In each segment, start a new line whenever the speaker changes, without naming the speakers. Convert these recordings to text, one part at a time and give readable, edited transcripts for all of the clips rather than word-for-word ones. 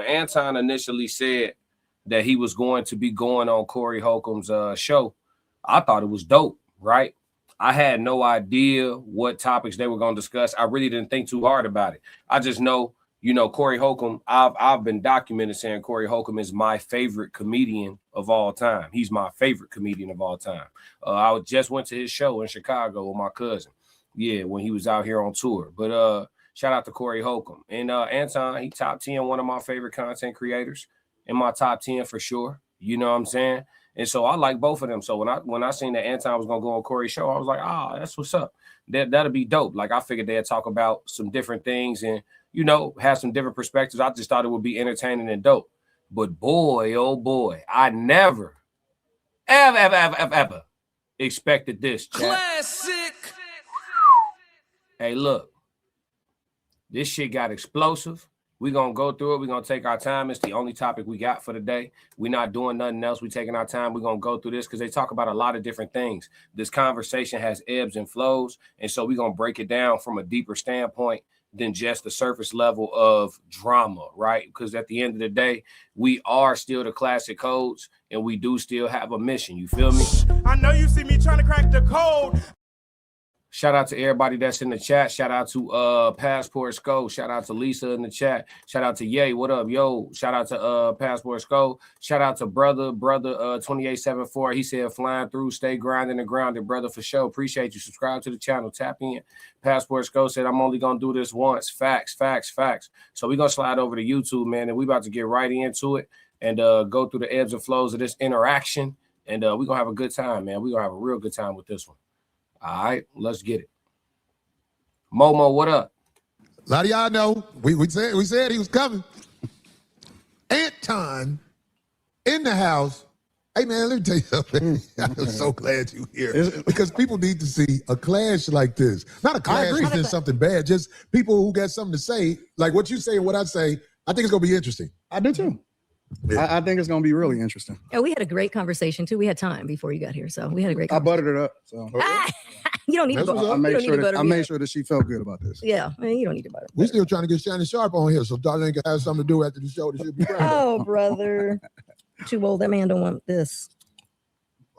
Anton initially said that he was going to be going on Corey Holcomb's show, I thought it was dope, right? I had no idea what topics they were going to discuss. I really didn't think too hard about it. I just know, Corey Holcomb, I've been documented saying Corey Holcomb is my favorite comedian of all time. He's my favorite comedian of all time. I just went to his show in Chicago with my cousin. Yeah, when he was out here on tour. But shout out to Corey Holcomb. And Anton, he top 10, one of my favorite content creators. In my top 10 for sure. You know what I'm saying? And so I like both of them. So when I seen that Anton was gonna go on Corey's show, I was like, that's what's up. That'll be dope. Like I figured they'd talk about some different things and have some different perspectives. I just thought it would be entertaining and dope. But boy, oh boy, I never, ever expected this. Chat.
Classic.
Hey, look, this shit got explosive. We're going to go through it. We're going to take our time. It's the only topic we got for the day. We're not doing nothing else. We're taking our time. We're going to go through this because they talk about a lot of different things. This conversation has ebbs and flows. And so we're going to break it down from a deeper standpoint than just the surface level of drama, right? Because at the end of the day, we are still the classic codes and we do still have a mission. You feel me?
I know you see me trying to crack the code.
Shout out to everybody that's in the chat. Shout out to Passport Skull. Shout out to Lisa in the chat. Shout out to Ye. What up, yo? Shout out to Passport Skull. Shout out to brother 2874. He said flying through, stay grinding and grounded, brother, for sure. Appreciate you. Subscribe to the channel. Tap in. Passport Skull said I'm only gonna do this once. Facts. So we're gonna slide over to YouTube, man, and we about to get right into it and go through the ebbs and flows of this interaction. And we're gonna have a good time, man. We're gonna have a real good time with this one. All right, let's get it. Momo, what up?
A lot of y'all know we said he was coming. Anton in the house. Hey man, let me tell you something. I'm so glad you're here because people need to see a clash like this. Not a clash isn't something bad. Just people who got something to say, like what you say and what I say. I think it's gonna be interesting.
I do too. Yeah. I think it's going to be really interesting.
Yeah, we had a great conversation too. We had time before you got here, so we had a great conversation.
I buttered it up. So
you don't need to butter.
I made sure that she felt good about this.
Yeah, man, you don't need to butter.
We're still trying to get Shannon Sharp on here, so Darlene can have something to do after the show. That should be great.
Oh, brother, too old. That man don't want this.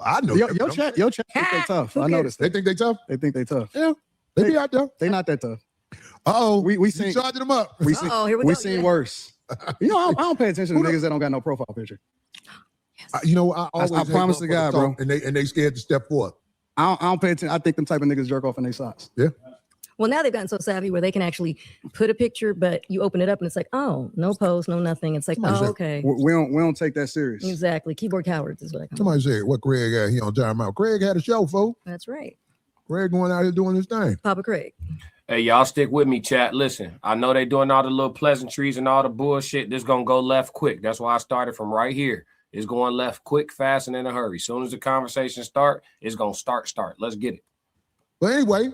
I know.
Your chat think they tough. I noticed.
They think they tough.
They think they tough.
Yeah, they be out there.
They not that tough.
We
seen
charging them up.
We seen worse. I don't pay attention to niggas that don't got no profile picture.
I
promise to God, bro.
And they scared to step forward.
I don't pay attention. I think them type of niggas jerk off in their socks.
Yeah.
Well, now they've gotten so savvy where they can actually put a picture, but you open it up and it's like, oh, no post, no nothing. It's like, okay.
We don't take that serious.
Exactly. Keyboard cowards is what I call it.
Somebody said, what Craig had? He on time out. Craig had a show, folks.
That's right.
Craig going out here doing his thing.
Papa Craig.
Hey, y'all stick with me, chat. Listen, I know they doing all the little pleasantries and all the bullshit. This going to go left quick. That's why I started from right here. It's going left quick, fast, and in a hurry. As soon as the conversation start, it's going to start. Let's get it.
But anyway,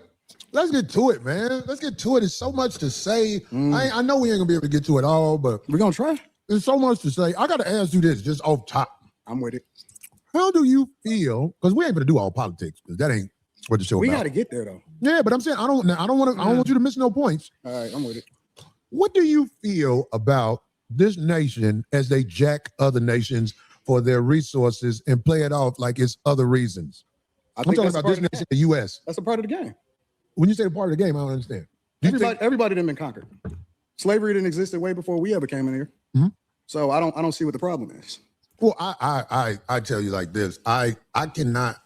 let's get to it, man. Let's get to it. There's so much to say. I know we ain't going to be able to get to it all, but
we're going to try.
There's so much to say. I got to ask you this just off top.
I'm with it.
How do you feel? Because we ain't going to do all politics because that ain't what the show
we
about.
Got to get there, though.
Yeah, but I'm saying I don't want you to miss no points.
All right, I'm with it.
What do you feel about this nation as they jack other nations for their resources and play it off like it's other reasons? I'm talking about this nation, the U.S.
That's a part of the game.
When you say a part of the game, I don't understand.
Everybody didn't been conquered. Slavery didn't exist way before we ever came in here.
Mm-hmm.
So I don't see what the problem is.
Well, I tell you like this. I cannot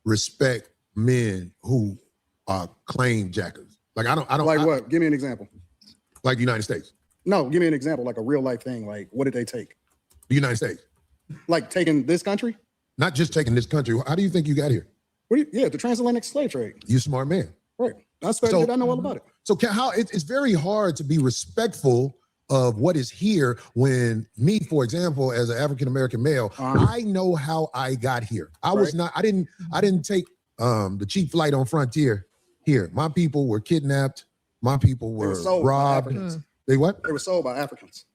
respect men who are claim jackers. Like I don't
like what? Give me an example.
Like the United States.
No, give me an example, like a real life thing. Like what did they take?
The United States.
Like taking this country?
Not just taking this country. How do you think you got here?
The transatlantic slave trade.
You smart man.
Right. That's fair. I know all about it.
So it's very hard to be respectful of what is here when me, for example, as an African-American male, I know how I got here. I didn't take the cheap flight on Frontier here. My people were kidnapped. My people were robbed. They what?
They were sold by Africans.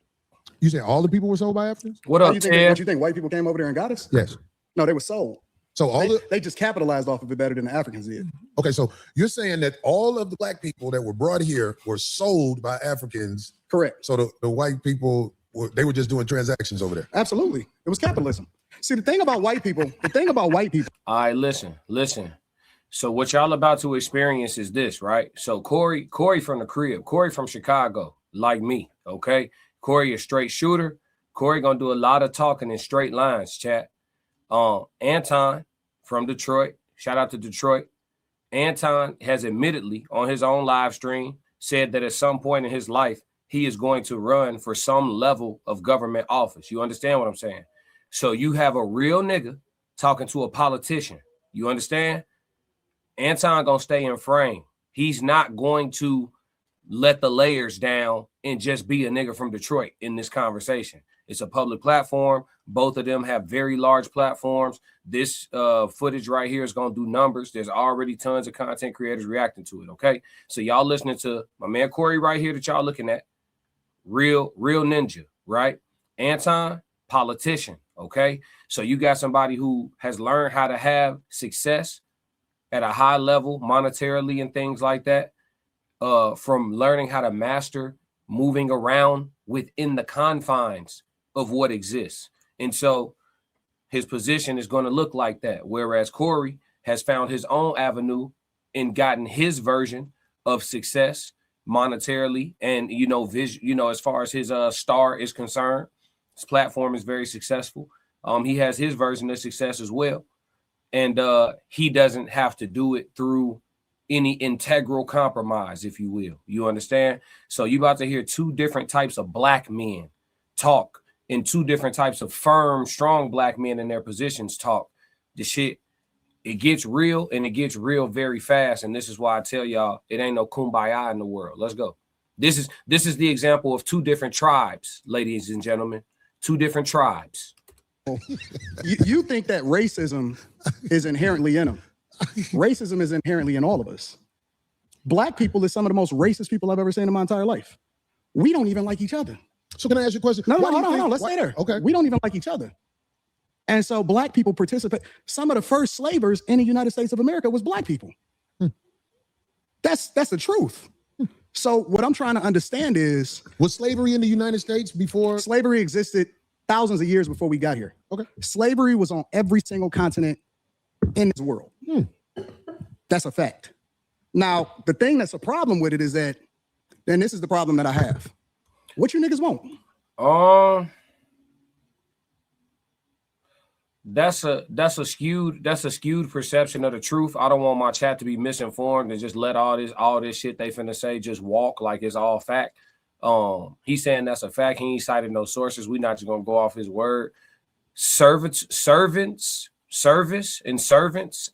You say all the people were sold by Africans?
What up,
Ted? What you think? White people came over there and got us?
Yes.
No, they were sold.
So
they just capitalized off of it better than the Africans did.
Okay, so you're saying that all of the black people that were brought here were sold by Africans.
Correct.
So the white people they were just doing transactions over there.
Absolutely. It was capitalism. See, the thing about white people.
All right, listen. So what y'all about to experience is this, right? So Corey from the crib, Corey from Chicago, like me, okay? Corey a straight shooter. Corey gonna do a lot of talking in straight lines, chat. Anton from Detroit, shout out to Detroit. Anton has admittedly on his own live stream said that at some point in his life, he is going to run for some level of government office. You understand what I'm saying? So you have a real nigga talking to a politician. You understand? Anton gonna stay in frame. He's not going to let the layers down and just be a nigga from Detroit in this conversation. It's a public platform. Both of them have very large platforms. This footage right here is going to do numbers. There's already tons of content creators reacting to it, okay? So y'all listening to my man Corey right here that y'all looking at. Real ninja, right? Anton, politician, okay? So you got somebody who has learned how to have success at a high level monetarily and things like that, from learning how to master moving around within the confines of what exists. And so his position is going to look like that. Whereas Corey has found his own avenue and gotten his version of success monetarily and, as far as his star is concerned, his platform is very successful. He has his version of success as well. And he doesn't have to do it through any integral compromise, if you will. You understand? So you about to hear two different types of black men talk and two different types of firm, strong black men in their positions talk. The shit, it gets real and it gets real very fast. And this is why I tell y'all, it ain't no kumbaya in the world. Let's go. This is the example of two different tribes, ladies and gentlemen, two different tribes.
You think that racism is inherently in them. Racism is inherently in all of us. Black people is some of the most racist people I've ever seen in my entire life. We don't even like each other.
So can I ask you a question?
No, hold on. Let's stay there.
Okay.
We don't even like each other. And so black people participate. Some of the first slavers in the United States of America was black people. That's the truth. So what I'm trying to understand is,
was slavery in the United States before?
Slavery existed thousands of years before we got here.
Okay.
Slavery was on every single continent in this world. That's a fact. Now, the thing that's a problem with it is that, and this is the problem that I have. What you niggas want?
That's a skewed perception of the truth. I don't want my chat to be misinformed and just let all this shit they finna say just walk like it's all fact. He's saying that's a fact. He ain't cited no sources. We're not just gonna go off his word. Service,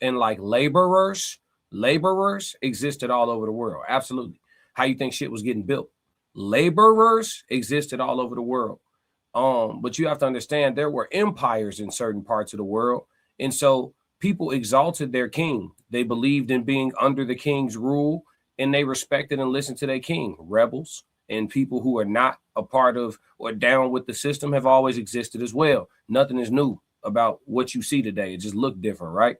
and like laborers existed all over the world. Absolutely. How you think shit was getting built? Laborers existed all over the world. But you have to understand there were empires in certain parts of the world. And so people exalted their king. They believed in being under the king's rule and they respected and listened to their king. Rebels and people who are not a part of or down with the system have always existed as well. Nothing is new about what you see today. It just looked different, right?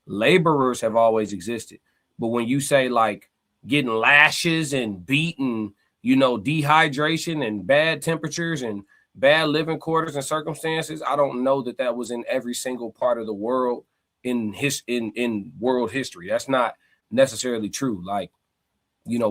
Laborers have always existed. But when you say like getting lashes and beaten, dehydration and bad temperatures and bad living quarters and circumstances, I don't know that was in every single part of the world in world history. That's not necessarily true. Like,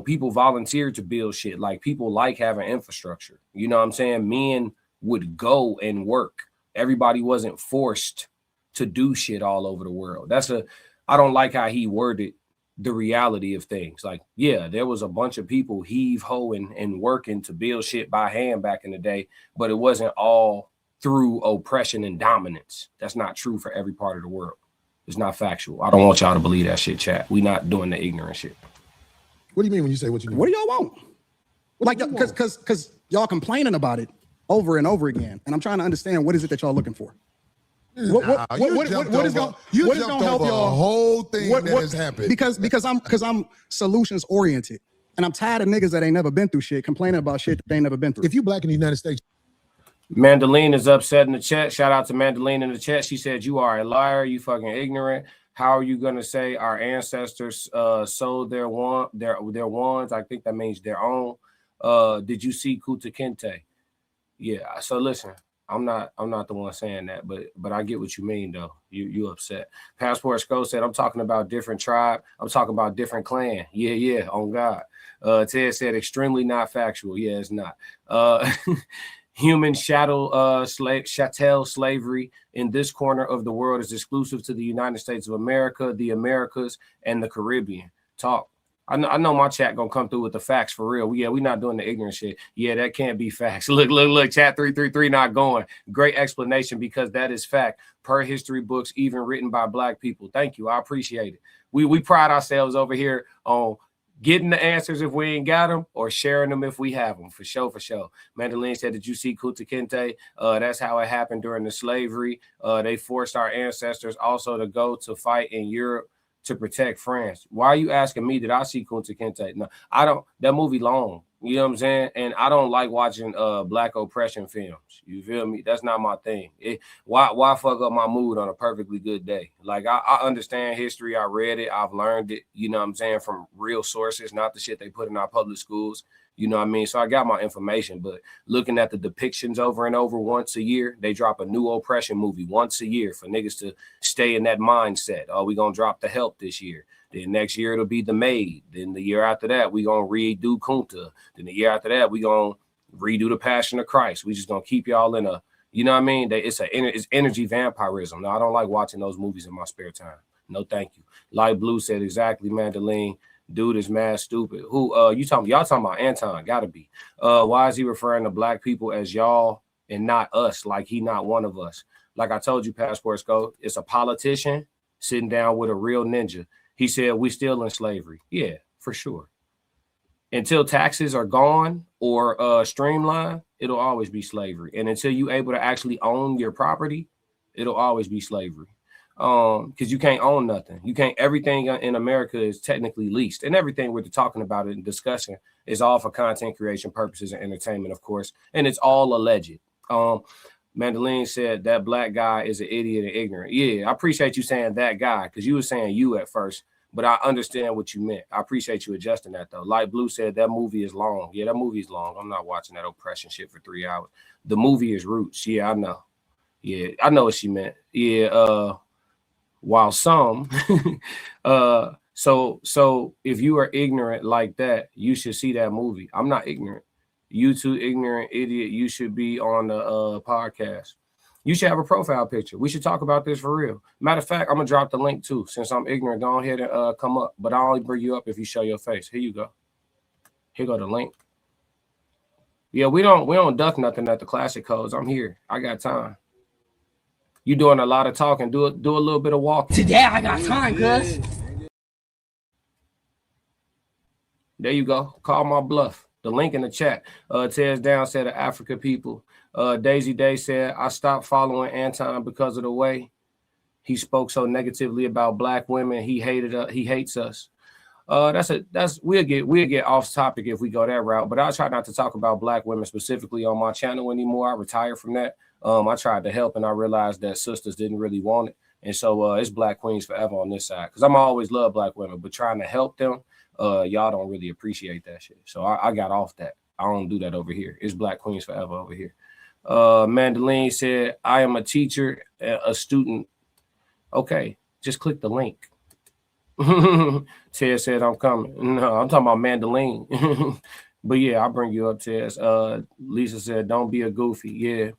people volunteered to build shit. Like people like having infrastructure. You know what I'm saying? Men would go and work. Everybody wasn't forced to do shit all over the world. I don't like how he worded the reality of things. Like, yeah, there was a bunch of people heave-hoeing and working to build shit by hand back in the day, but it wasn't all through oppression and dominance. That's not true for every part of the world. It's not factual. I don't want y'all to believe that shit, chat. We not doing the ignorant shit.
What do you mean when you say what you mean?
What do y'all want? Like, because y'all complaining about it over and over again, and I'm trying to understand what is it that y'all looking for. What is going to help y'all?
The whole thing that has happened
because I'm solutions oriented, and I'm tired of niggas that ain't never been through shit complaining about shit that they ain't never been through.
If you black in the United States,
Mandaline is upset in the chat. Shout out to Mandaline in the chat. She said, "You are a liar. You fucking ignorant. How are you gonna say our ancestors sold their wands? I think that means their own. Did you see Kuta Kinte? Yeah. So listen, I'm not the one saying that, but I get what you mean though. You upset. Passport Skull said, I'm talking about different tribe. I'm talking about different clan. Yeah, on God. Ted said extremely not factual. Yeah, it's not. Human chattel slavery in this corner of the world is exclusive to the United States of America, the Americas, and the Caribbean. Talk. I know my chat gonna come through with the facts for real. Yeah, we not doing the ignorant shit. Yeah, that can't be facts. Look. Chat 333 not going. Great explanation because that is fact per history books, even written by Black people. Thank you. I appreciate it. We pride ourselves over here on getting the answers if we ain't got them or sharing them if we have them. For sure. Mandolin said, did you see Kunta Kinte? That's how it happened during the slavery. They forced our ancestors also to go to fight in Europe to protect France. Why are you asking me? Did I see Kunta Kinte? No, I don't. That movie long. You know what I'm saying? And I don't like watching Black oppression films. You feel me? That's not my thing. Why fuck up my mood on a perfectly good day? Like I understand history. I read it. I've learned it. You know what I'm saying? From real sources, not the shit they put in our public schools. You know what I mean? So I got my information, but looking at the depictions over and over once a year, they drop a new oppression movie once a year for niggas to stay in that mindset. Oh, we gonna drop The Help this year. Then next year it'll be The Maid. Then the year after that, we gonna redo Kunta. Then the year after that, we gonna redo The Passion of Christ. We just gonna keep y'all in a, you know what I mean? It's energy vampirism. No, I don't like watching those movies in my spare time. No, thank you. Light Blue said exactly, Mandolin. Dude is mad stupid. Who y'all talking about Anton? Gotta be. Why is he referring to Black people as y'all and not us? Like he not one of us. Like I told you, Passport Skull, it's a politician sitting down with a real ninja. He said we still in slavery. Yeah, for sure. Until taxes are gone or streamlined, it'll always be slavery. And until you able to actually own your property, it'll always be slavery. Because you can't own nothing. You can't. Everything in America is technically leased, and everything we're talking about and discussing is all for content creation purposes and entertainment, of course, and it's all alleged. Mandolin said that Black guy is an idiot and ignorant. Yeah, I appreciate you saying that guy because you were saying you at first, but I understand what you meant. I appreciate you adjusting that though. Light Blue said that movie is long. Yeah, that movie is long. I'm not watching that oppression shit for 3 hours. The movie is Roots. Yeah, I know. Yeah, I know what she meant. Yeah. While some, so if you are ignorant like that, you should see that movie. I'm not ignorant. You too ignorant idiot. You should be on the podcast. You should have a profile picture. We should talk about this for real. Matter of fact, I'm gonna drop the link too. Since I'm ignorant, go ahead and come up. But I'll only bring you up if you show your face. Here you go. Here go the link. Yeah, we don't duck nothing at the classic codes. I'm here. I got time. You doing a lot of talking. Do a little bit of walking.
Today I got time, cuz.
There you go. Call my bluff. The link in the chat. Tears Down said the Africa people. Daisy Day said, I stopped following Anton because of the way he spoke so negatively about Black women. He hates us. We'll get off topic if we go that route, but I try not to talk about Black women specifically on my channel anymore. I retired from that. I tried to help and I realized that sisters didn't really want it. And so it's Black queens forever on this side. Cause I'm always love Black women, but trying to help them, y'all don't really appreciate that shit. So I got off that. I don't do that over here. It's Black queens forever over here. Mandolin said, I am a teacher, a student. Okay, just click the link. Ted said, I'm coming. No, I'm talking about Mandolin. But yeah, I'll bring you up, Ted. Lisa said, don't be a goofy. Yeah.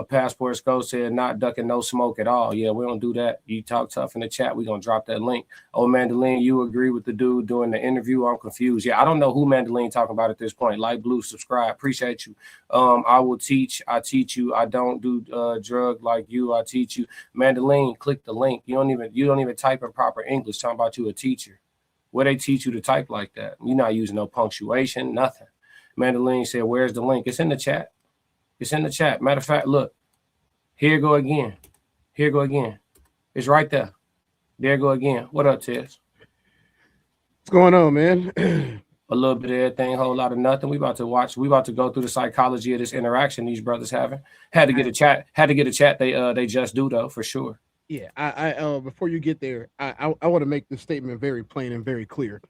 Passport Skull said, not ducking no smoke at all. Yeah, we don't do that. You talk tough in the chat. We're going to drop that link. Oh, Mandolin, you agree with the dude doing the interview? I'm confused. Yeah, I don't know who Mandolin talking about at this point. Light Blue, subscribe. Appreciate you. I will teach. I teach you. I don't do drug like you. I teach you. Mandolin, click the link. You don't even type in proper English. Talking about you a teacher. Where they teach you to type like that? You're not using no punctuation, nothing. Mandolin said, where's the link? It's in the chat. It's in the chat. Matter of fact, look. Here go again. Here go again. It's right there. There go again. What up, Tess?
What's going on, man?
A little bit of everything, a whole lot of nothing. We about to go through the psychology of this interaction these brothers having. Had to get a chat. They just do though, for sure.
Yeah, I before you get there, I want to make this statement very plain and very clear.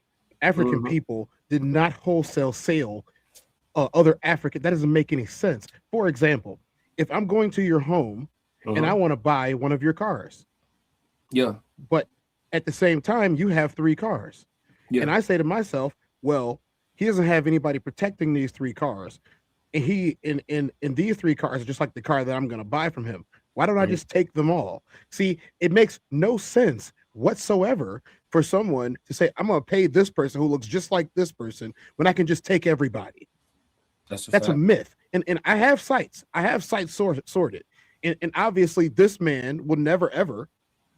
African people did not wholesale sell other African. That doesn't make any sense. For example, if I'm going to your home and I want to buy one of your cars, but at the same time you have 3 cars, and I say to myself, well, he doesn't have anybody protecting these 3 cars, and he in these 3 cars are just like the car that I'm going to buy from him. Why don't I just take them all? See, it makes no sense whatsoever for someone to say, I'm going to pay this person who looks just like this person when I can just take everybody. That's a myth. And I have sites. I have sites sorted. And obviously this man will never, ever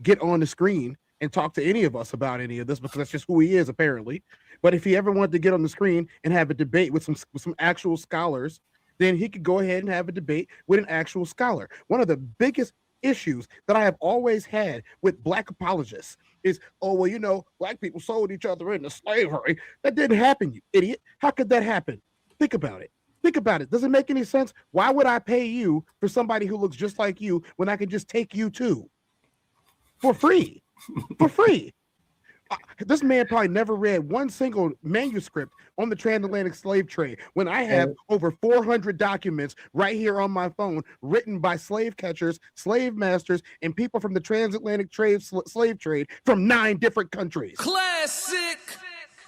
get on the screen and talk to any of us about any of this because that's just who he is, apparently. But if he ever wanted to get on the screen and have a debate with some actual scholars, then he could go ahead and have a debate with an actual scholar. One of the biggest issues that I have always had with Black apologists is, oh, well, you know, Black people sold each other into slavery. That didn't happen, you idiot. How could that happen? Think about it. Think about it. Does it make any sense? Why would I pay you for somebody who looks just like you when I can just take you too? For free. For free. This man probably never read one single manuscript on the transatlantic slave trade when I have over 400 documents right here on my phone written by slave catchers, slave masters, and people from the transatlantic slave trade from 9 different countries.
Classic.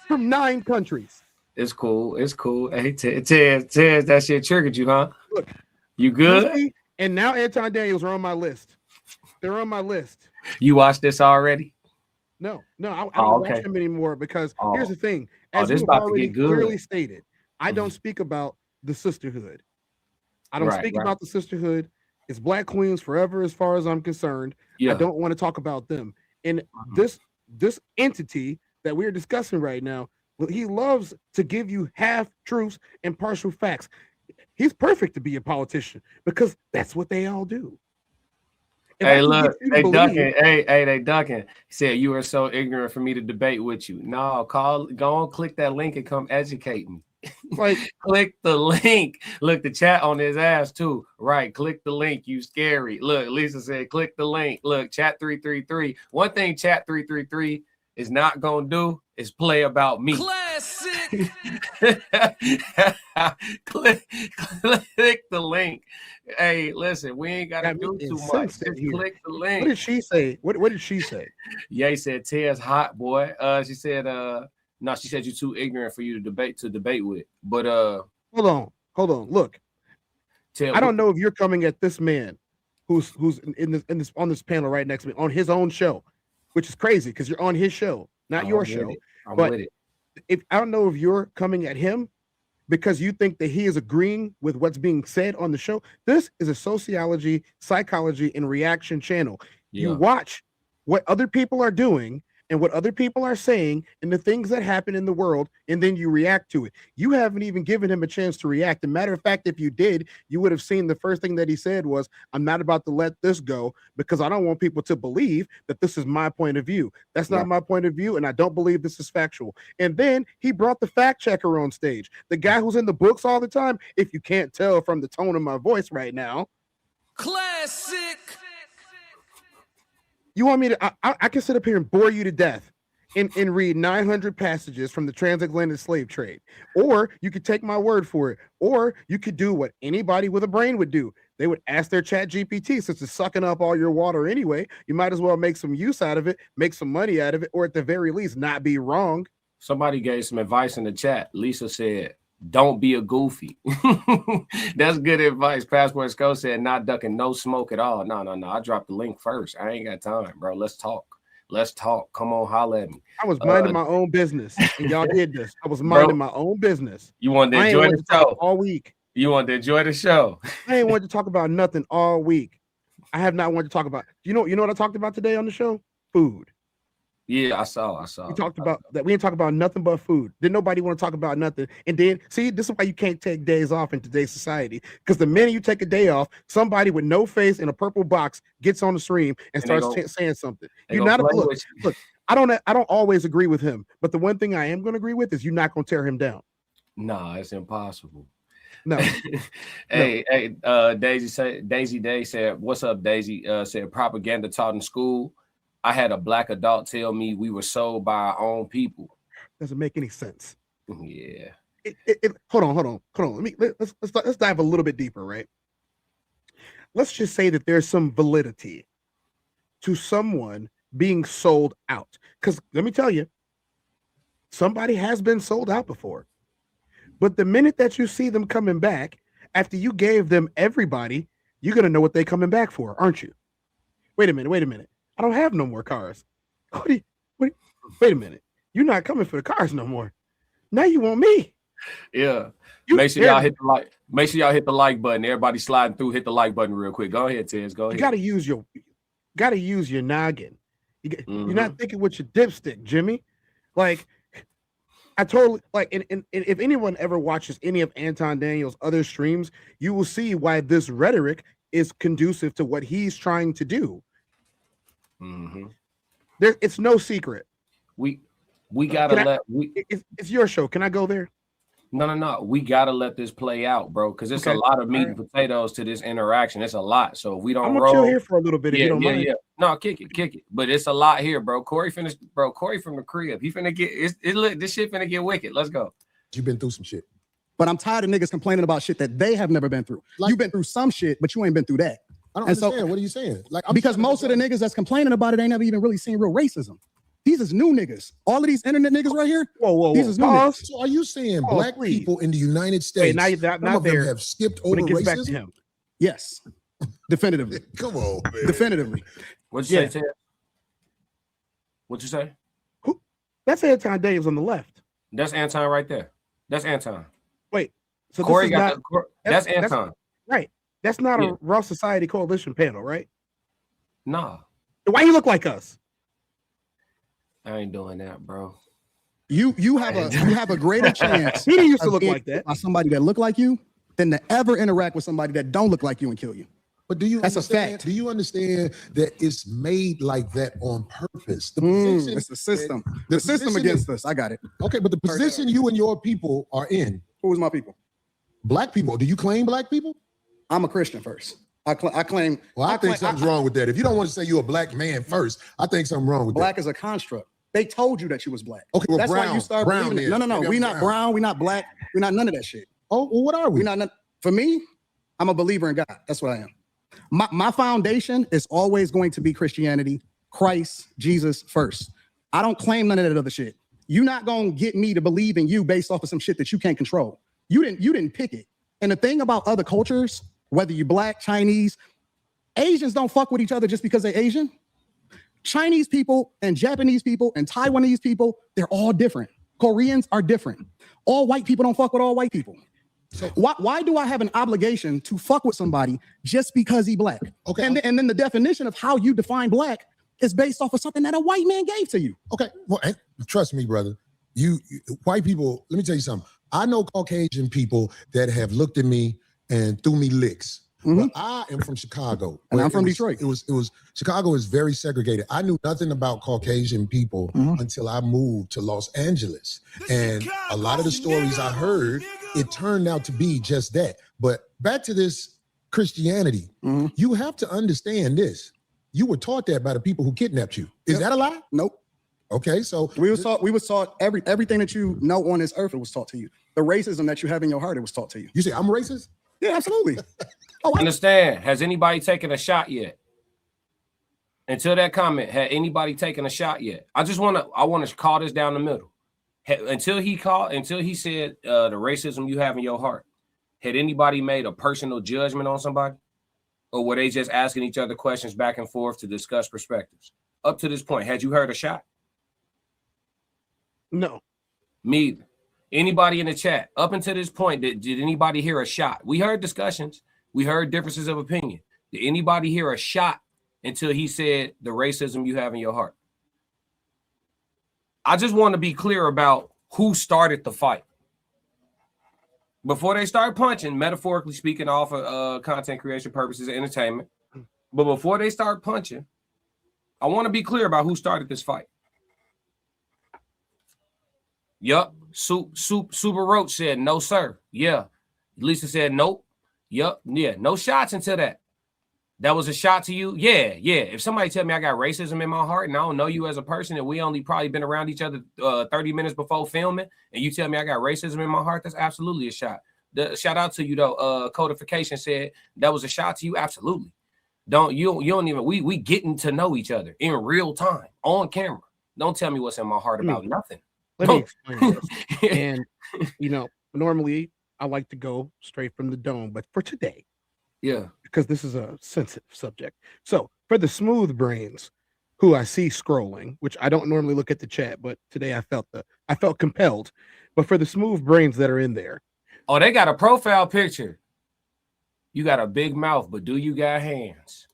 From 9 countries.
It's cool. It's cool. Hey, Tez, that shit triggered you, huh?
Look,
you good?
Lucy and now Anton Daniels are on my list. They're on my list.
You watched this already?
No, I don't watch him anymore because here's the thing. As you've already clearly stated, I don't speak about the sisterhood. I don't speak about the sisterhood. It's Black Queens forever as far as I'm concerned. I don't want to talk about them. And this entity that we're discussing right now, well, he loves to give you half truths and partial facts. He's perfect to be a politician because that's what they all do.
Hey, look, they ducking. Hey, they ducking. He said, you are so ignorant for me to debate with you. No, go on, click that link and come educate me.
Like,
click the link. Look, the chat on his ass too. Right, click the link. You scary. Look, Lisa said, click the link. Look, chat 333. One thing chat 333 is not gonna do is play about me.
Classic.
click the link. Hey, listen, we ain't gotta do too much. Just click the link.
What did she say? What did she say?
Ye said Tez hot boy. She said no, she said you're too ignorant for you to debate with. But
hold on. Look, I don't know if you're coming at this man who's on this panel right next to me on his own show, which is crazy because you're on his show, not your show. But if I don't know if you're coming at him because you think that he is agreeing with what's being said on the show. This is a sociology, psychology, and reaction channel. You watch what other people are doing and what other people are saying and the things that happen in the world, and then you react to it. You haven't even given him a chance to react. As a matter of fact, if you did, you would have seen the first thing that he said was, I'm not about to let this go because I don't want people to believe that this is my point of view. That's not my point of view, and I don't believe this is factual. And then he brought the fact checker on stage, the guy who's in the books all the time, if you can't tell from the tone of my voice right now.
Classic.
You want me to, I can sit up here and bore you to death and read 900 passages from the transatlantic slave trade. Or you could take my word for it. Or you could do what anybody with a brain would do. They would ask their chat GPT, since it's sucking up all your water anyway, you might as well make some use out of it, make some money out of it, or at the very least, not be wrong.
Somebody gave some advice in the chat. Lisa said, don't be a goofy. That's good advice. Passport Skull said, not ducking, no smoke at all. No. I dropped the link first. I ain't got time, bro. Let's talk. Come on, holla at me.
I was minding my own business, and y'all did this. I was minding my own business.
You wanted to enjoy the show
all week.
You wanted to enjoy the show.
I ain't wanted to talk about nothing all week. I have not wanted to talk about. You know what I talked about today on the show? Food.
Yeah, I saw.
We talked about that. We didn't talk about nothing but food. Didn't nobody want to talk about nothing. And then, see, this is why you can't take days off in today's society. Because the minute you take a day off, somebody with no face in a purple box gets on the stream and starts saying something. You're not look. I don't always agree with him, but the one thing I am going to agree with is you're not going to tear him down.
Nah, it's impossible.
No.
Hey, Daisy Day said, "What's up, Daisy?" Said propaganda taught in school. I had a Black adult tell me we were sold by our own people.
Doesn't make any sense.
Yeah.
hold on. Let's dive a little bit deeper, right? Let's just say that there's some validity to someone being sold out. Because let me tell you, somebody has been sold out before. But the minute that you see them coming back, after you gave them everybody, you're gonna know what they're coming back for, aren't you? Wait a minute. I don't have no more cars. Wait a minute. You're not coming for the cars no more. Now you want me.
Yeah. Make sure y'all hit the like. Make sure y'all hit the like button. Everybody sliding through, hit the like button real quick. Go ahead, Tez. Go ahead.
You gotta use your noggin. You're not thinking with your dipstick, Jimmy. Like, I totally like, and if anyone ever watches any of Anton Daniels' other streams, you will see why this rhetoric is conducive to what he's trying to do. It's no secret.
We gotta
it's your show. Can I go there?
No. We gotta let this play out, bro, because it's a lot of meat and potatoes to this interaction. It's a lot. So if we don't
I'm gonna chill here for a little bit. If you don't mind.
No, kick it. But it's a lot here, bro. Corey from the crib. He finna get this shit finna get wicked. Let's go.
You've been through some shit.
But I'm tired of niggas complaining about shit that they have never been through. You've been through some shit, but you ain't been through that.
I don't understand. What are you saying?
Because most of the niggas that's complaining about it ain't never even really seen real racism. These is new niggas. All of these internet niggas right here.
Whoa.
These is new niggas.
So are you saying black people in the United States,
some of them
have skipped over racism?
Back to him.
Yes. Definitively.
Come on, man.
Definitively.
What'd you say, Ted? What'd you say?
That's Anton Daniels on the left.
That's Anton right there. That's Anton.
Wait. So
Corey that's Anton.
Right. That's not a Raw Society Coalition panel, right?
Nah.
Why you look like us?
I ain't doing that, bro.
You have a greater chance.
He didn't used to look like that.
By somebody that look like you than to ever interact with somebody that don't look like you and kill you.
But that's
a fact.
Do you understand that it's made like that on purpose?
It's the system. The system against us. I got it.
Okay, but the position you and your people are in.
Who is my people?
Black people. Do you claim black people?
I'm a Christian first. I claim.
Well, I think something's wrong with that. If you don't want to say you're a black man first, I think something wrong with
black
that.
Black is a construct. They told you that you was black.
Okay, well,
that's
brown,
why you start
brown
believing it. No. We not brown. We not black. We not none of that shit.
Oh, well, what are we?
We not. For me, I'm a believer in God. That's what I am. My foundation is always going to be Christianity, Christ, Jesus first. I don't claim none of that other shit. You're not gonna get me to believe in you based off of some shit that you can't control. You didn't pick it. And the thing about other cultures, whether you're black, Chinese, Asians don't fuck with each other just because they're Asian. Chinese people and Japanese people and Taiwanese people, they're all different. Koreans are different. All white people don't fuck with all white people. So why do I have an obligation to fuck with somebody just because he black? Okay. And then the definition of how you define black is based off of something that a white man gave to you.
Okay. Well, trust me, brother. You white people, let me tell you something. I know Caucasian people that have looked at me and threw me licks. But I am from Chicago.
And I'm from Detroit.
It was Chicago is very segregated. I knew nothing about Caucasian people until I moved to Los Angeles. And a lot of the stories I heard, it turned out to be just that. But back to this Christianity, you have to understand this. You were taught that by the people who kidnapped you. Is that a lie?
Nope.
Okay, so
we was taught everything that you know on this earth, it was taught to you. The racism that you have in your heart, it was taught to you.
You say I'm racist?
Yeah, absolutely.
Understand? Has anybody taken a shot yet? Until that comment, had anybody taken a shot yet? I want to call this down the middle. Until he said the racism you have in your heart, had anybody made a personal judgment on somebody? Or were they just asking each other questions back and forth to discuss perspectives? Up to this point, had you heard a shot?
No.
Me either. Anybody in the chat, up until this point, did anybody hear a shot? We heard discussions. We heard differences of opinion. Did anybody hear a shot until he said the racism you have in your heart? I just want to be clear about who started the fight. Before they start punching, metaphorically speaking, off of content creation purposes and entertainment. But before they start punching, I want to be clear about who started this fight. Yup. Super Roach said no, sir. Yeah. Lisa said nope. Yup. Yeah. No shots until that. That was a shot to you? Yeah. If somebody tell me I got racism in my heart and I don't know you as a person and we only probably been around each other 30 minutes before filming and you tell me I got racism in my heart, that's absolutely a shot. The shout out to you though. Codification said that was a shot to you. Absolutely. You don't even we getting to know each other in real time on camera. Don't tell me what's in my heart about nothing.
Let me explain this. And normally I like to go straight from the dome, but for today, because this is a sensitive subject. So for the smooth brains who I see scrolling, which I don't normally look at the chat, but today I felt compelled. But for the smooth brains that are in there.
Oh, they got a profile picture. You got a big mouth, but do you got hands?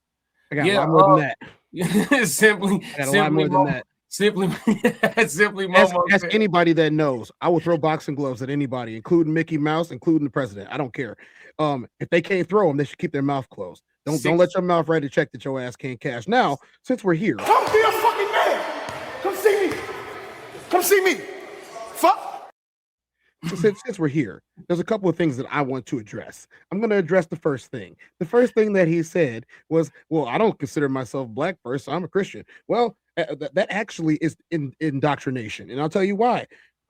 I got a lot more than that.
Simply
ask anybody that knows. I will throw boxing gloves at anybody, including Mickey Mouse, including the president. I don't care. If they can't throw them, they should keep their mouth closed. Don't let your mouth write a check that your ass can't cash. Now, since we're here,
come be a fucking man. Come see me. Come see me. Fuck.
Since we're here, there's a couple of things that I want to address. I'm going to address the first thing. The first thing that he said was, well, I don't consider myself black first. I'm a Christian. Well, that actually is indoctrination. And I'll tell you why.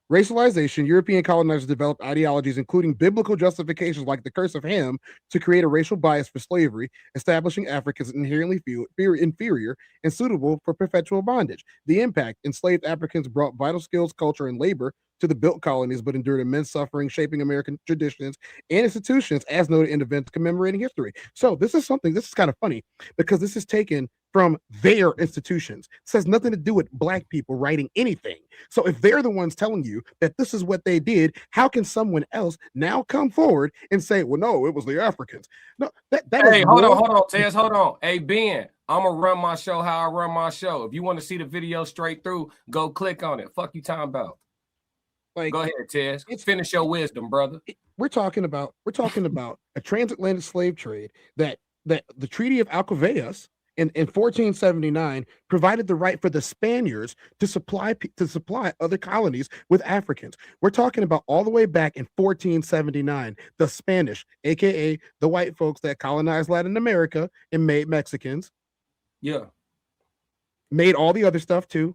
Racialization, European colonizers developed ideologies, including biblical justifications like the curse of Ham, to create a racial bias for slavery, establishing Africans inherently inferior and suitable for perpetual bondage. The impact: enslaved Africans brought vital skills, culture, and labor to the built colonies, but endured immense suffering, shaping American traditions and institutions, as noted in events commemorating history. So this is kind of funny, because this is taken from their institutions. It has nothing to do with black people writing anything. So if they're the ones telling you that this is what they did, how can someone else now come forward and say, well, no, it was the Africans? No,
hey, hold on, Tez, hold on. Hey, Ben, I'm gonna run my show how I run my show. If you want to see the video straight through, go click on it. Fuck you talking about. Like, go ahead, Tez. Finish your wisdom, brother.
We're talking about a transatlantic slave trade that the Treaty of Alcaveas in 1479 provided the right for the Spaniards to supply other colonies with Africans. We're talking about all the way back in 1479, the Spanish, aka the white folks that colonized Latin America and made Mexicans.
Yeah.
Made all the other stuff too.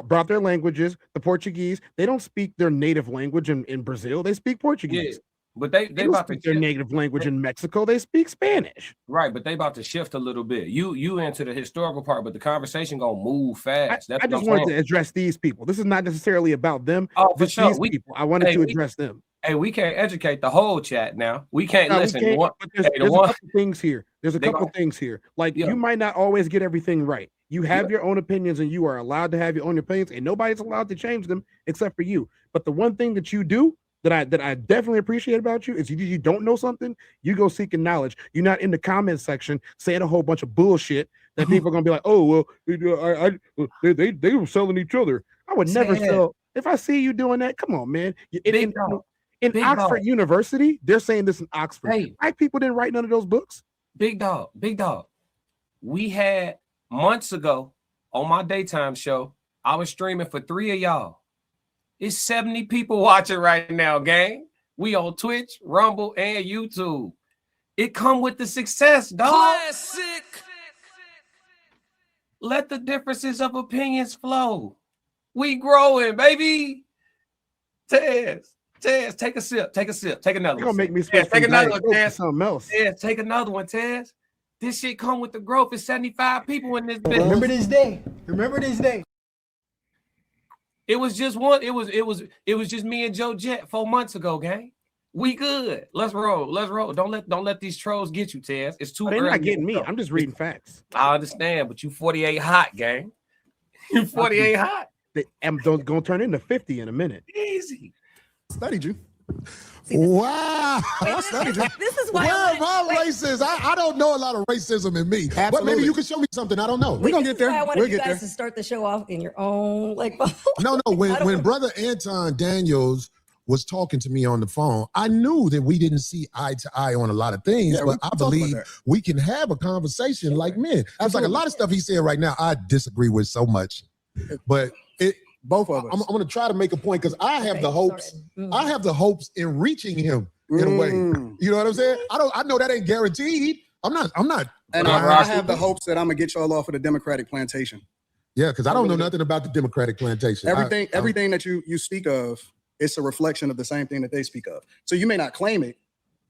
Brought their languages. The Portuguese, they don't speak their native language in Brazil. They speak Portuguese.
Yeah, but they
about to speak their native language in Mexico. They speak Spanish.
Right, but they about to shift a little bit. You into the historical part, but the conversation gonna move fast.
I just wanted to address these people. This is not necessarily about them.
Oh, for sure.
These people. I wanted to address them.
Hey, we can't educate the whole chat now. We can't listen.
There's a couple things here. There's a couple things here. Like, you might not always get everything right. You have your own opinions, and you are allowed to have your own opinions, and nobody's allowed to change them except for you. But the one thing that you do that I definitely appreciate about you is you don't know something, you go seeking knowledge. You're not in the comment section saying a whole bunch of bullshit that people are gonna be like, oh well, they were selling each other. I would never sell. If I see you doing that, come on, man. In Oxford University, they're saying this in Oxford.
Hey,
black people didn't write none of those books.
Big dog. We had months ago on my daytime show, I was streaming for 3 of y'all. It's 70 people watching right now, gang. We on Twitch, Rumble, and YouTube. It come with the success, dog.
Classic.
Let the differences of opinions flow. We growing, baby. Tez, take a sip. Take another one.
You're gonna make me switch
take another one, Tez.
Something else.
Tez, take another one, Tez. This shit come with the growth. It's 75 people in this business.
Remember this day.
It was just one. It was just me and Joe Jet 4 months ago, gang. We good. Let's roll. Don't let these trolls get you, Tez. It's too early.
They're not getting me. I'm just reading facts.
I understand, but you 48 hot, gang. You 48 hot.
I'm gonna turn into 50 in a minute.
Easy.
Studied you. Wow.
This is why.
Where am I racist? I don't know a lot of racism in me.
Absolutely.
But maybe you can show me something I don't know.
We're gonna get there.
I wanted
We'll
you
get
guys
there.
to start the show off in your own
No. When Brother Anton Daniels was talking to me on the phone, I knew that we didn't see eye to eye on a lot of things, but I believe we can have a conversation like men. It's like a lot of stuff he's saying right now, I disagree with so much. But
both of us.
I'm going to try to make a point because I have the hopes. I have the hopes in reaching him in a way. You know what I'm saying? I know that ain't guaranteed. I'm not.
And I have the hopes that I'm gonna get y'all off of the Democratic plantation.
Yeah, because I don't know nothing about the Democratic plantation.
Everything that you speak of, it's a reflection of the same thing that they speak of. So you may not claim it,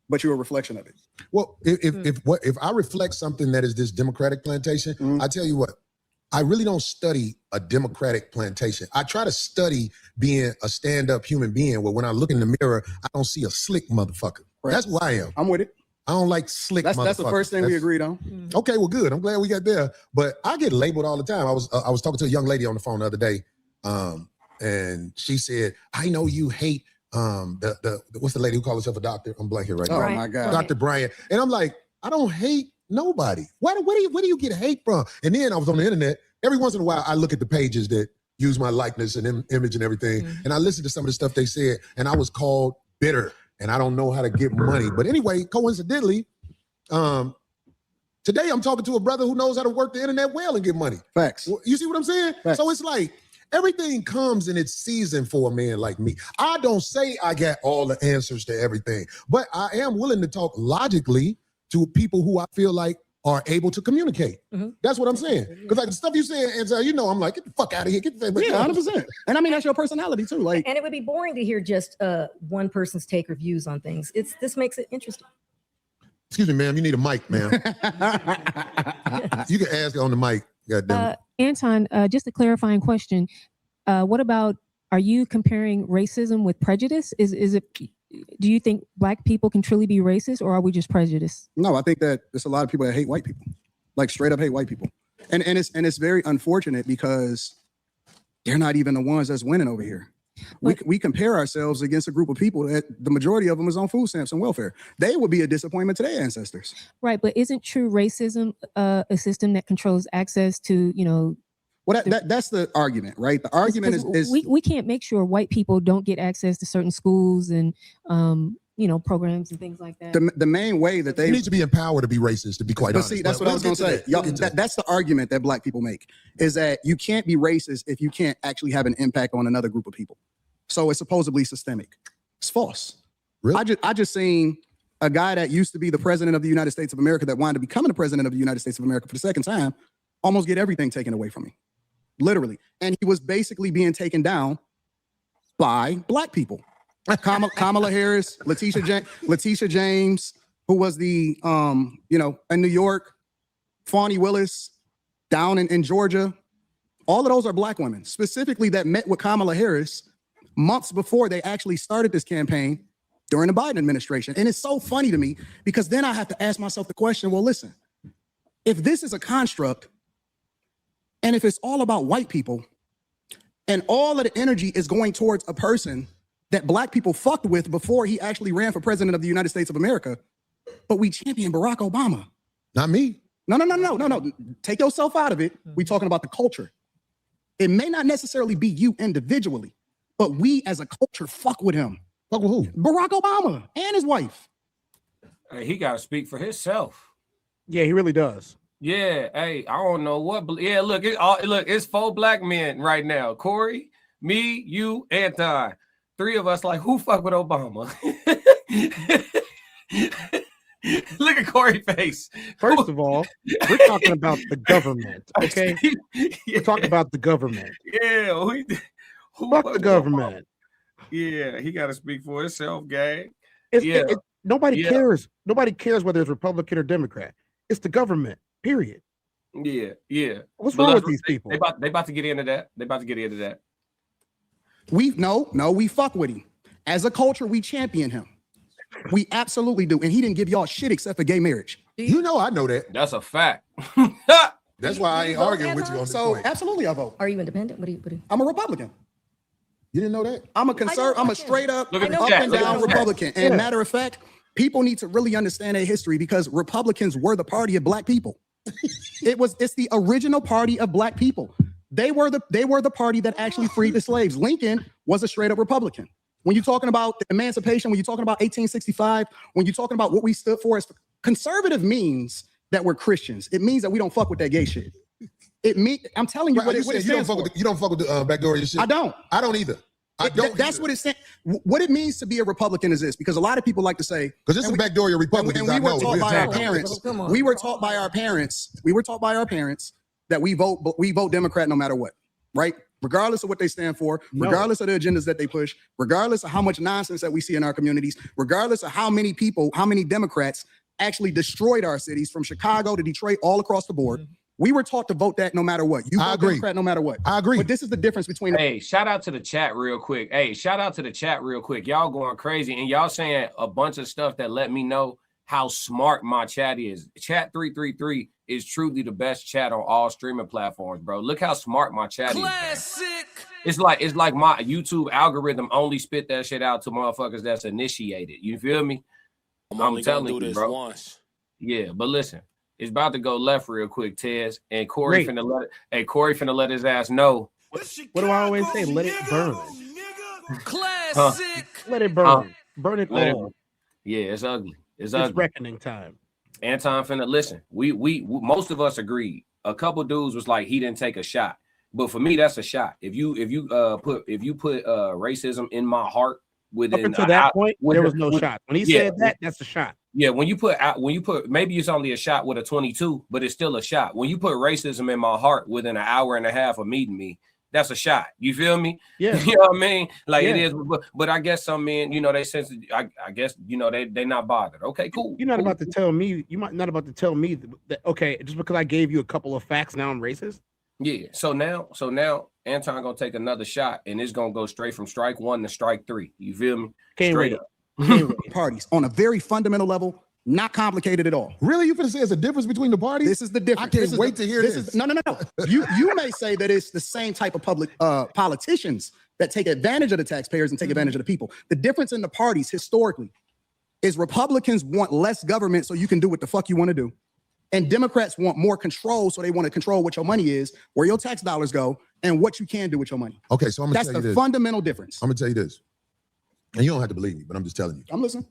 but you're a reflection of it.
Well, if I reflect something that is this Democratic plantation, I tell you what, I really don't study a Democratic plantation. I try to study being a stand-up human being where when I look in the mirror, I don't see a slick motherfucker. Right. That's who I am.
I'm with it.
I don't like slick motherfuckers.
That's the first thing we agreed on.
Okay, well, good. I'm glad we got there. But I get labeled all the time. I was talking to a young lady on the phone the other day, and she said, "I know you hate what's the lady who calls herself a doctor? I'm blanking right now.
Oh my God,
Dr. Bryant." And I'm like, I don't hate nobody. Where do you get hate from? And then I was on the internet. Every once in a while, I look at the pages that use my likeness and image and everything, and I listen to some of the stuff they said, and I was called bitter. And I don't know how to get money. But anyway, coincidentally, today I'm talking to a brother who knows how to work the internet well and get money.
Facts.
You see what I'm saying?
Facts.
So it's like everything comes in its season for a man like me. I don't say I got all the answers to everything, but I am willing to talk logically to people who I feel like are able to communicate. That's what I'm saying. Because like the stuff you say, and you know, I'm like, get the fuck out of here. Get the
100%. And I mean, that's your personality too. Like,
and it would be boring to hear just one person's take or views on things. This makes it interesting.
Excuse me, ma'am. You need a mic, ma'am. You can ask on the mic. Goddamn.
Anton, just a clarifying question. What about, are you comparing racism with prejudice? Do you think Black people can truly be racist, or are we just prejudiced?
No, I think that there's a lot of people that hate white people, like straight up hate white people, and it's very unfortunate because they're not even the ones that's winning over here. We compare ourselves against a group of people that the majority of them is on food stamps and welfare. They would be a disappointment to their ancestors.
Right, but isn't true racism a system that controls access to, you know?
Well, that's the argument, right? The argument is
we can't make sure white people don't get access to certain schools and you know, programs and things like that.
The main way that they
need to be empowered to be racist, to be quite honest.
See, that's what I was going to say. That's the argument that Black people make, is that you can't be racist if you can't actually have an impact on another group of people. So it's supposedly systemic. It's false.
Really?
I just seen a guy that used to be the president of the United States of America that wanted to become the president of the United States of America for the second time, almost get everything taken away from him. Literally. And he was basically being taken down by Black people. Kamala Harris, Letitia James, who was the, in New York, Fani Willis, down in Georgia. All of those are Black women, specifically that met with Kamala Harris months before they actually started this campaign during the Biden administration. And it's so funny to me because then I have to ask myself the question, well, listen, if this is a construct, and if it's all about white people, and all of the energy is going towards a person that Black people fucked with before he actually ran for president of the United States of America, but we champion Barack Obama.
Not me.
No. Take yourself out of it. We're talking about the culture. It may not necessarily be you individually, but we as a culture fuck with him.
Fuck with who?
Barack Obama and his wife.
Hey, he got to speak for himself.
Yeah, he really does.
Yeah, hey, I don't know what. Yeah, look, it's 4 Black men right now. Corey, me, you, Anton. 3 of us like, who fuck with Obama? Look at Corey's face.
First of all, we're talking about the government, okay?
Yeah.
We're talking about the government.
Yeah,
fuck the government.
Yeah, he got to speak for himself, gang.
Nobody cares. Nobody cares whether it's Republican or Democrat. It's the government. Period.
Yeah.
What's wrong with these people?
They about to get into that.
We fuck with him. As a culture, we champion him. We absolutely do. And he didn't give y'all shit except for gay marriage.
You know I know that.
That's a fact.
That's why I ain't arguing with you on this point.
Absolutely I vote.
Are you independent? What do you?
I'm a Republican.
You didn't know that?
I'm a straight up
Up
and down Republican. And matter of fact, people need to really understand their history because Republicans were the party of Black people. It's the original party of Black people. They were the party that actually freed the slaves. Lincoln was a straight up Republican. When you're talking about the emancipation, when you're talking about 1865, when you're talking about what we stood for, as conservative means that we're Christians. It means that we don't fuck with that gay shit. I'm telling you what it
you don't fuck with the backdoor shit.
I don't
I don't either.
That's what it's saying. What it means to be a Republican is this, because a lot of people like to say,
because this is backdoor your Republicans.
And we were taught by our parents. We were taught by our parents. We were taught by our parents that we vote Democrat no matter what, right? Regardless of what they stand for, regardless of the agendas that they push, regardless of how much nonsense that we see in our communities, regardless of how many people, how many Democrats actually destroyed our cities from Chicago to Detroit, all across the board. We were taught to vote that no matter what. You vote Democrat no matter what.
I agree.
But this is the difference between.
Hey, shout out to the chat real quick. Y'all going crazy and y'all saying a bunch of stuff that let me know how smart my chat is. Chat 333 is truly the best chat on all streaming platforms, bro. Look how smart my chat
Classic.
is. It's like my YouTube algorithm only spit that shit out to motherfuckers that's initiated. You feel me? I'm telling you, bro. Once. Yeah, but listen. It's about to go left real quick, Tez, and Corey finna let his ass know.
What do I always say? Let it burn.
Classic.
Let it burn. Burn it all.
Yeah, it's ugly. It's
reckoning time.
Anton finna listen. We most of us agreed. A couple dudes was like he didn't take a shot, but for me that's a shot. If you put racism in my heart within
up until that point, there was no shot. When he said that, that's a shot.
Yeah, when you put maybe it's only a shot with a 22, but it's still a shot. When you put racism in my heart within an hour and a half of meeting me, that's a shot. You feel me?
Yeah.
You know what I mean? Like it is, but I guess some men, they sense. I guess they not bothered. Okay, cool.
You're not about to tell me. You might not about to tell me that. Okay, just because I gave you a couple of facts, now I'm racist.
Yeah. So now Anton gonna take another shot, and it's gonna go straight from strike one to strike three. You feel me? Straight up.
Parties on a very fundamental level, not complicated at all.
Really? You finna say it's a difference between the parties?
This is the difference.
I can't wait to hear this.
No. You may say that it's the same type of public politicians that take advantage of the taxpayers and take advantage of the people. The difference in the parties historically is Republicans want less government so you can do what the fuck you want to do. And Democrats want more control, so they want to control what your money is, where your tax dollars go, and what you can do with your money.
Okay, so I'm gonna tell you this.
That's the fundamental difference.
I'm gonna tell you this. And you don't have to believe me, but I'm just telling you.
I'm listening.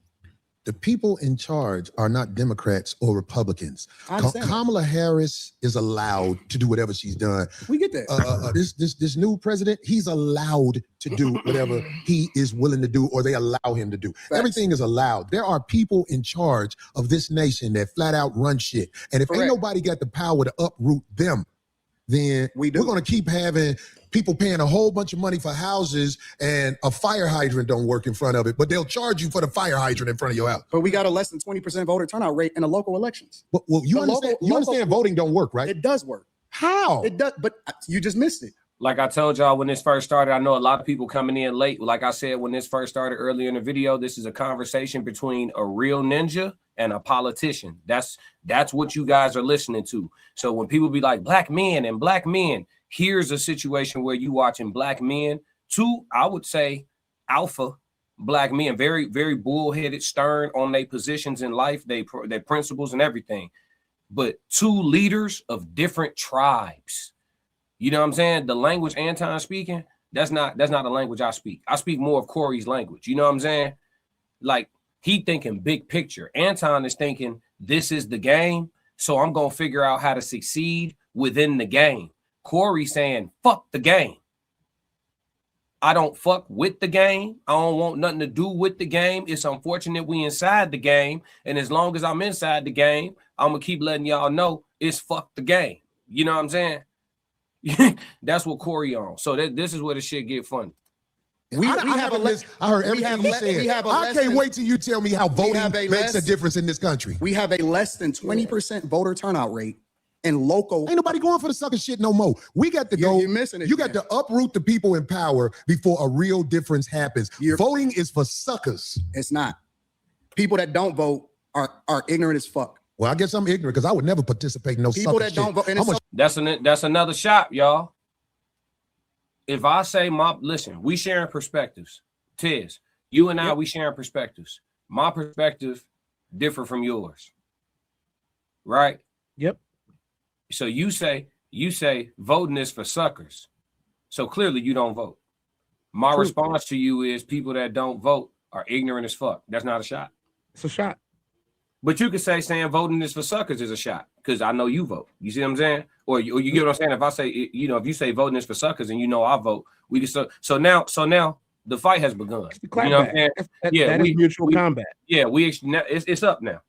The people in charge are not Democrats or Republicans. Kamala Harris is allowed to do whatever she's done.
We get that.
This new president, he's allowed to do whatever he is willing to do or they allow him to do. Facts. Everything is allowed. There are people in charge of this nation that flat out run shit. And if ain't nobody got the power to uproot them, then we're going to keep having people paying a whole bunch of money for houses and a fire hydrant don't work in front of it, but they'll charge you for the fire hydrant in front of your house.
But we got a less than 20% voter turnout rate in the local elections.
Well, you understand voting don't work, right?
It does work.
How?
It does, but you just missed it.
Like I told y'all when this first started, I know a lot of people coming in late. Like I said, when this first started earlier in the video, this is a conversation between a real ninja and a politician. That's what you guys are listening to. So when people be like black men and black men, here's a situation where you watching black men, two, I would say alpha black men, very, very bullheaded, stern on their positions in life, their principles and everything. But two leaders of different tribes. You know what I'm saying? The language Anton speaking, that's not a language I speak. I speak more of Corey's language. You know what I'm saying? Like he thinking big picture. Anton is thinking this is the game, so I'm gonna figure out how to succeed within the game. Corey saying fuck the game. I don't fuck with the game. I don't want nothing to do with the game. It's unfortunate we inside the game, and as long as I'm inside the game, I'm gonna keep letting y'all know it's fuck the game. You know what I'm saying? That's what Corey on. So this is where the shit get funny.
I heard everything you said. I can't wait till you tell me how voting makes a difference in this country.
We have a less than 20% voter turnout rate in local.
Ain't nobody going for the sucker shit no more. We got to go.
You're missing it.
You got to uproot the people in power before a real difference happens. Voting is for suckers.
It's not. People that don't vote are ignorant as fuck.
Well, I guess I'm ignorant because I would never participate in no
people
sucker
that don't vote.
That's another shot, y'all. If I say listen, we sharing perspectives. Tiz, you and I, we sharing perspectives. My perspective differ from yours. Right?
Yep.
So you say voting is for suckers. So clearly you don't vote. My response to you is people that don't vote are ignorant as fuck. That's not a shot.
It's a shot.
But you could say saying voting is for suckers is a shot because I know you vote. You see what I'm saying? Or you get what I'm saying? If I say, if you say voting is for suckers and you know I vote, we can so now the fight has begun.
It's the
You know what I'm saying?
that is mutual combat.
Yeah, it's up now.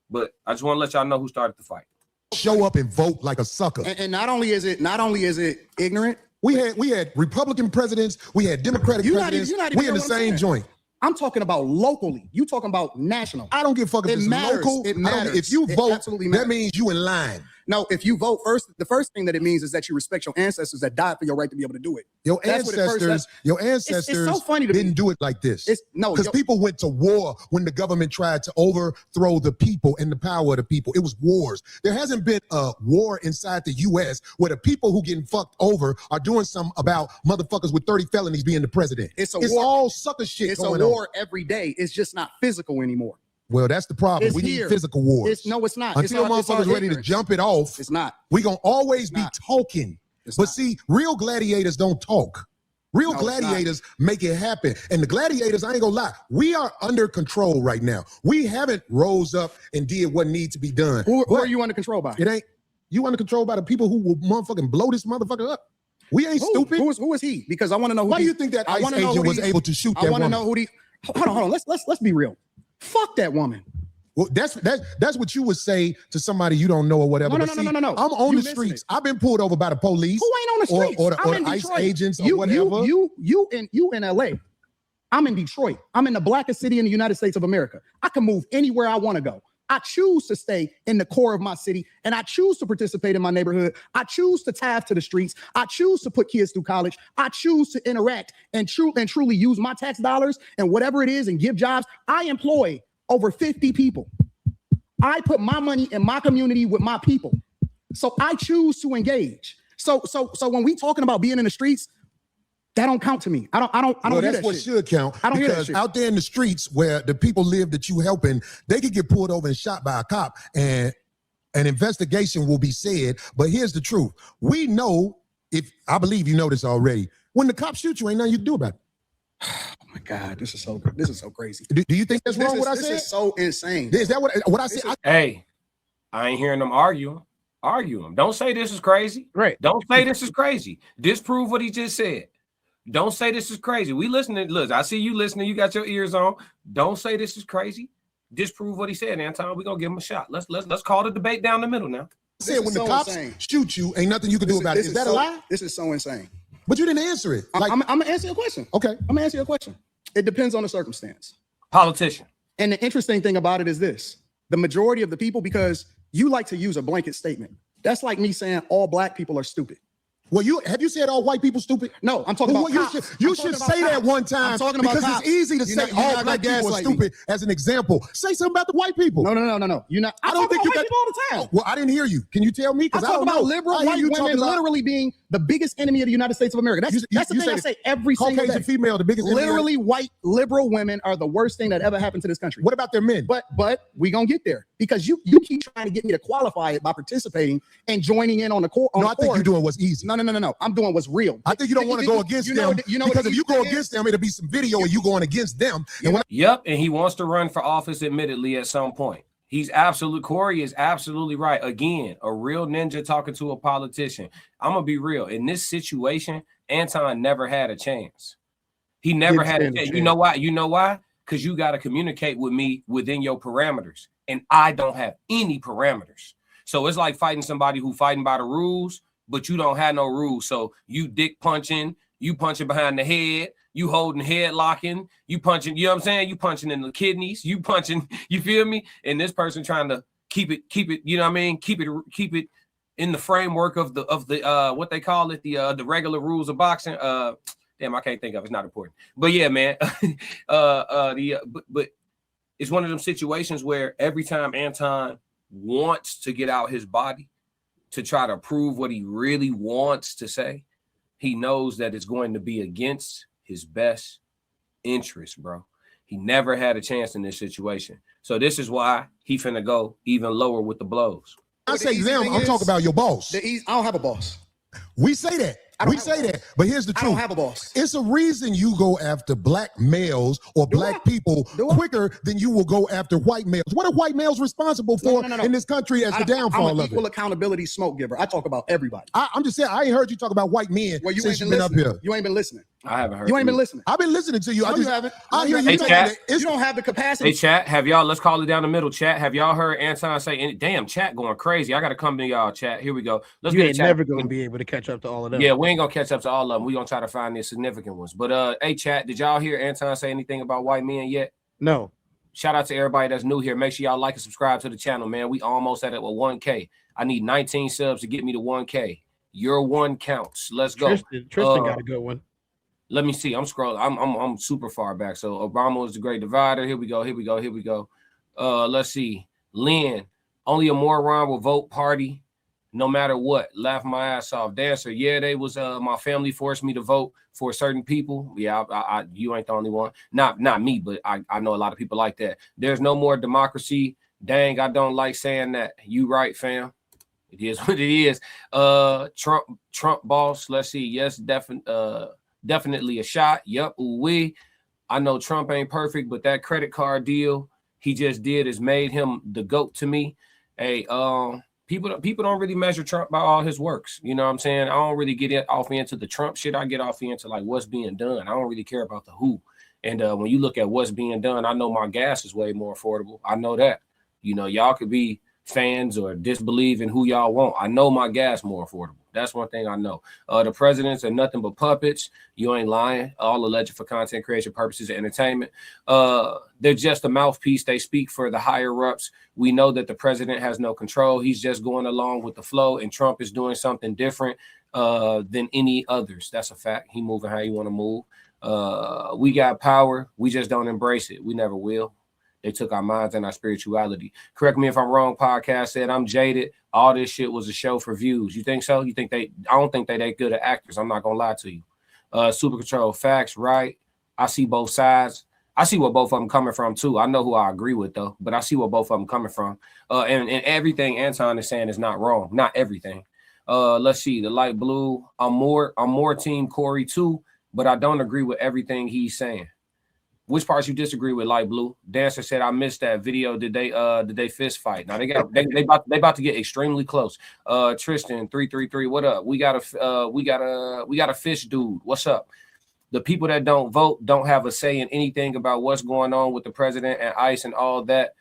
But I just want to let y'all know who started the fight.
Show up and vote like a sucker.
And not only is it ignorant.
We had Republican presidents, we had Democratic presidents. We in the same joint.
I'm talking about locally. You talking about national.
I don't give a fuck if it's local.
It matters.
If you vote,
absolutely matters.
that means you in line.
No, if you vote first, the first thing that it means is that you respect your ancestors that died for your right to be able to do it.
Your ancestors
it's so funny to
didn't
me.
do it like this.
Because
people went to war when the government tried to overthrow the people and the power of the people. It was wars. There hasn't been a war inside the U.S. where the people who getting fucked over are doing something about motherfuckers with 30 felonies being the president.
It's
war. All sucker shit
it's
going
a war
on.
every day. It's just not physical anymore.
Well, that's the problem.
It's
we
here.
need physical wars.
No, it's not.
Until motherfuckers ready to jump it off,
it's not.
We gonna always be talking. But see, real gladiators don't talk. Real gladiators make it happen. And the gladiators, I ain't gonna lie, we are under control right now. We haven't rose up and did what needs to be done.
Who are you under control by?
It ain't you under control by the people who will motherfucking blow this motherfucker up. We ain't stupid.
Who is he? Because I want to know.
Why do you think that ICE agent was able to shoot that woman?
I want to know who Hold on. Let's be real. Fuck that woman.
Well, that's what you would say to somebody you don't know or whatever.
No.
I'm on the streets. I've been pulled over by the police.
Who ain't on the streets?
Or the ICE agents or whatever.
You in LA. I'm in Detroit. I'm in the blackest city in the United States of America. I can move anywhere I want to go. I choose to stay in the core of my city, and I choose to participate in my neighborhood. I choose to tithe to the streets. I choose to put kids through college. I choose to interact and truly use my tax dollars and whatever it is and give jobs. I employ over 50 people. I put my money in my community with my people. So I choose to engage. So when we talking about being in the streets, that don't count to me. I don't
well,
hear
that's
that
what
shit.
should count.
I don't hear that
because
shit.
Out there in the streets where the people live that you helping, they could get pulled over and shot by a cop, and an investigation will be said. But here's the truth: we know, I believe you know this already. When the cops shoot you, ain't nothing you can do about it.
Oh my God, this is so crazy.
Do you think that's wrong? What I said?
This is so insane.
Is that what I said?
Hey, I ain't hearing them argue them. Don't say this is crazy.
Right.
Don't say this is crazy. Disprove what he just said. Don't say this is crazy. We listening. Look, I see you listening. You got your ears on. Don't say this is crazy. Disprove what he said, Anton. We're gonna give him a shot. Let's call the debate down the middle now.
Said when the cops shoot you, ain't nothing you can do about it. Is that a lie?
This is so insane.
But you didn't answer it.
I'm gonna answer your question.
Okay.
I'm gonna answer your question. It depends on the circumstance.
Politician.
And the interesting thing about it is this: the majority of the people, because you like to use a blanket statement. That's like me saying all black people are stupid.
Well, have you said all white people stupid?
No, I'm talking about cops.
You should say that one time because it's easy to say all black people are stupid as an example. Say something about the white people.
No. You're not. I don't think you got people all the time.
Well, I didn't hear you. Can you tell me?
I talk about liberal white women literally being the biggest enemy of the United States of America. That's the thing I say every single day.
Caucasian female, the biggest enemy.
Literally, white liberal women are the worst thing that ever happened to this country.
What about their men?
But we gonna get there because you keep trying to get me to qualify it by participating and joining in on the court.
No, I think you're doing what's easy.
No. I'm doing what's real.
I think you don't want to go against them because if you go against them, it'll be some video of you going against them.
Yep, and he wants to run for office, admittedly, at some point. Corey is absolutely right. Again, a real ninja talking to a politician. I'm gonna be real. In this situation, Anton never had a chance. He never had a chance. You know why? Because you got to communicate with me within your parameters, and I don't have any parameters. So it's like fighting somebody who fighting by the rules, but you don't have no rules. So you dick punching, you punching behind the head, you holding head locking, you punching, you know what I'm saying? You punching in the kidneys, you punching, you feel me? And this person trying to keep it, you know what I mean? Keep it in the framework of the what they call it, the regular rules of boxing. Damn, I can't think of it. It's not important. But yeah, man. But it's one of them situations where every time Anton wants to get out his body to try to prove what he really wants to say, he knows that it's going to be against his best interest, bro. He never had a chance in this situation. So this is why he finna go even lower with the blows.
I say them, I'm talking about your boss.
I don't have a boss.
We say that. We say that, but here's the truth.
I don't have a boss.
It's a reason you go after black males or black people quicker than you will go after white males. What are white males responsible for in this country as the downfall of it?
I'm an equal accountability smoke giver. I talk about everybody.
I'm just saying, I ain't heard you talk about white men since you've been up here.
You ain't been listening.
I haven't heard.
You ain't been listening.
I've been listening to you.
No, you haven't.
I hear you.
Hey, chat.
You don't have the capacity.
Hey, chat. Have y'all? Let's call it down the middle. Chat. Have y'all heard Anton say? Damn, chat going crazy. I got to come to y'all. Chat. Here we go. Let's
You
get
ain't
chat.
never gonna be able to catch up to all of them.
Yeah, we ain't gonna catch up to all of them. We gonna try to find the significant ones. But hey, chat. Did y'all hear Anton say anything about white men yet?
No.
Shout out to everybody that's new here. Make sure y'all like and subscribe to the channel, man. We almost at it with 1K. I need 19 subs to get me to 1K. Your one counts. Let's go.
Tristan got a good one.
Let me see. I'm scrolling. I'm super far back. So Obama was the great divider. Here we go. Let's see. Lynn, only a moron will vote party no matter what. Laugh my ass off. Dancer, yeah, they was my family forced me to vote for certain people. Yeah, I you ain't the only one. Not me, but I know a lot of people like that. There's no more democracy. Dang, I don't like saying that. You right, fam. It is what it is. Trump boss. Let's see. Yes, definitely a shot. Yep. We. I know Trump ain't perfect, but that credit card deal he just did has made him the GOAT to me. Hey, people don't really measure Trump by all his works. You know what I'm saying? I don't really get off into the Trump shit. I get off into like what's being done. I don't really care about the who. And when you look at what's being done, I know my gas is way more affordable. I know that. You know, y'all could be fans or disbelieve in who y'all want. I know my gas more affordable. That's one thing I know. The presidents are nothing but puppets. You ain't lying. All alleged for content creation purposes and entertainment. They're just a mouthpiece. They speak for the higher ups. We know that the president has no control. He's just going along with the flow, and Trump is doing something different than any others. That's a fact. He moving how you want to move. We got power. We just don't embrace it. We never will. They took our minds and our spirituality. Correct me if I'm wrong. Podcast said I'm jaded. All this shit was a show for views. You think so? You think I don't think they that good at actors. I'm not gonna lie to you. Super Control facts, right? I see both sides. I see where both of them coming from too. I know who I agree with though, but I see where both of them coming from. And everything Anton is saying is not wrong. Not everything. Let's see. The light blue. I'm more team Corey too, but I don't agree with everything he's saying. Which parts you disagree with, light blue? Dancer said I missed that video. Did they fist fight? Now they about to get extremely close. Tristan 333, what up? We got a fish dude. What's up? The people that don't vote don't have a say in anything about what's going on with the president and ICE and all that.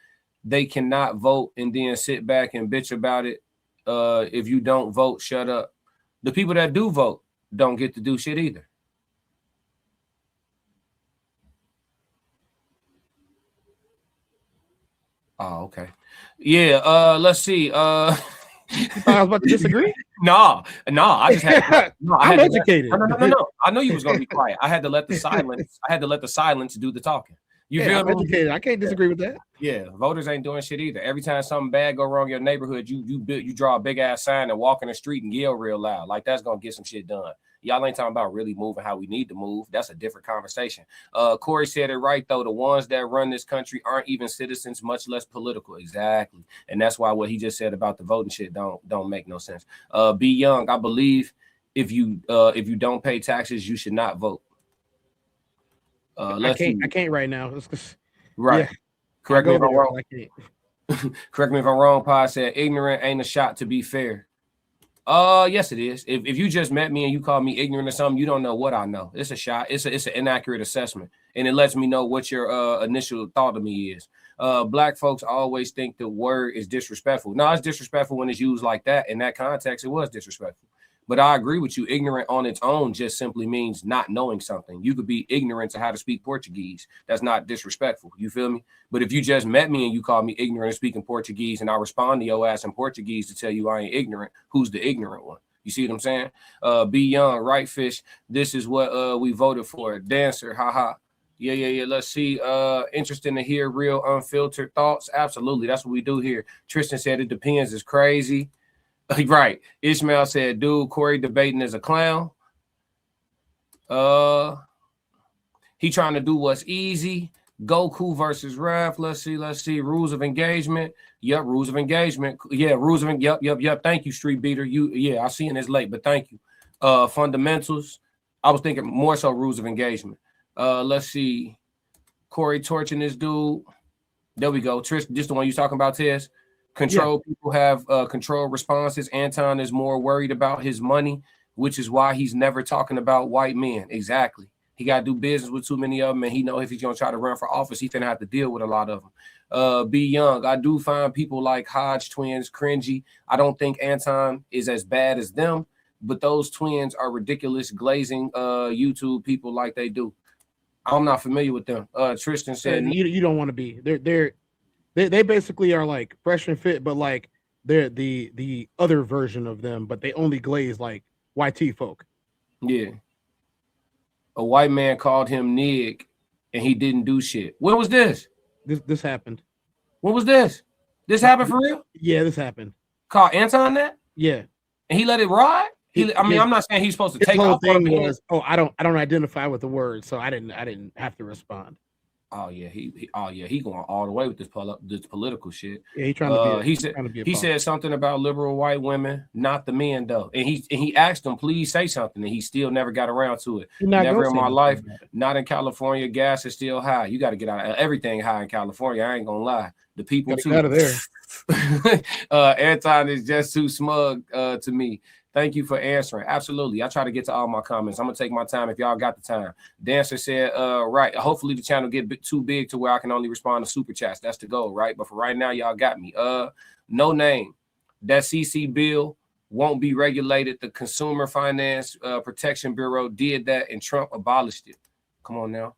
They cannot vote and then sit back and bitch about it. If you don't vote, shut up. The people that do vote don't get to do shit either. Oh, okay. Yeah, let's see.
I was about to disagree.
No, I just had
I'm educated.
No. I know you was gonna be quiet. I had to let the silence do the talking. You feel
I'm educated. I can't disagree with that.
Yeah, voters ain't doing shit either. Every time something bad go wrong in your neighborhood, you draw a big ass sign and walk in the street and yell real loud. Like that's gonna get some shit done. Y'all ain't talking about really moving how we need to move. That's a different conversation. Corey said it right, though. The ones that run this country aren't even citizens, much less political. Exactly. And that's why what he just said about the voting shit don't make no sense. Be young. I believe if you don't pay taxes, you should not vote.
I can't right now.
Right.
Yeah.
Correct me if I'm wrong. Correct me if I'm wrong. Pod said ignorant ain't a shot to be fair. Yes, it is. If you just met me and you call me ignorant or something, you don't know what I know. It's a shot. It's an inaccurate assessment, and it lets me know what your initial thought of me is. Black folks always think the word is disrespectful. No, it's disrespectful when it's used like that. In that context, it was disrespectful. But I agree with you. Ignorant on its own just simply means not knowing something. You could be ignorant to how to speak Portuguese. That's not disrespectful. You feel me? But if you just met me and you call me ignorant of speaking Portuguese and I respond to your ass in Portuguese to tell you I ain't ignorant, who's the ignorant one? You see what I'm saying? Be young, right, fish? This is what we voted for. Dancer, haha. Yeah. Let's see. Interesting to hear real unfiltered thoughts. Absolutely. That's what we do here. Tristan said it depends. It's crazy. Right. Ishmael said, dude, Corey debating as a clown. He trying to do what's easy. Goku versus Raph. Let's see. Rules of engagement. Yep, rules of engagement. Yeah, rules of Yep. Thank you, Street Beater. I see it's late, but thank you. Fundamentals. I was thinking more so rules of engagement. Let's see. Corey torching this dude. There we go. Trish, this the one you talking about, Tez? Control people have control responses. Anton is more worried about his money which is why he's never talking about white men. Exactly. He got to do business with too many of them, and he know if he's going to try to run for office, he's going to have to deal with a lot of them. Be Young. I do find people like Hodge twins cringy. I don't think Anton is as bad as them, but those twins are ridiculous, glazing YouTube people like they do. I'm not familiar with them. Tristan said
you don't want to be. They basically are like Fresh and Fit, but like they're the other version of them, but they only glaze like YT folk.
Yeah. A white man called him Nig, and he didn't do shit. When was this?
This happened.
When was this? This happened for real?
Yeah, this happened.
Called Anton that?
Yeah.
And he let it ride? I'm not saying he's supposed to take off.
Thing was, I don't identify with the word, so I didn't have to respond.
Oh yeah, he going all the way with this political shit.
Yeah, he trying to be.
He said something about liberal white women, not the men though. And he asked him, please say something, and he still never got around to it. Never in my life. Not in California. Gas is still high. You got to get out of everything high in California. I ain't gonna lie. The people too.
Out of there.
Anton is just too smug to me. Thank you for answering. Absolutely. I try to get to all my comments. I'm going to take my time if y'all got the time. Dancer said, right. Hopefully the channel get too big to where I can only respond to super chats. That's the goal, right? But for right now, y'all got me. No name. That CC bill won't be regulated. The Consumer Finance Protection Bureau did that and Trump abolished it. Come on now.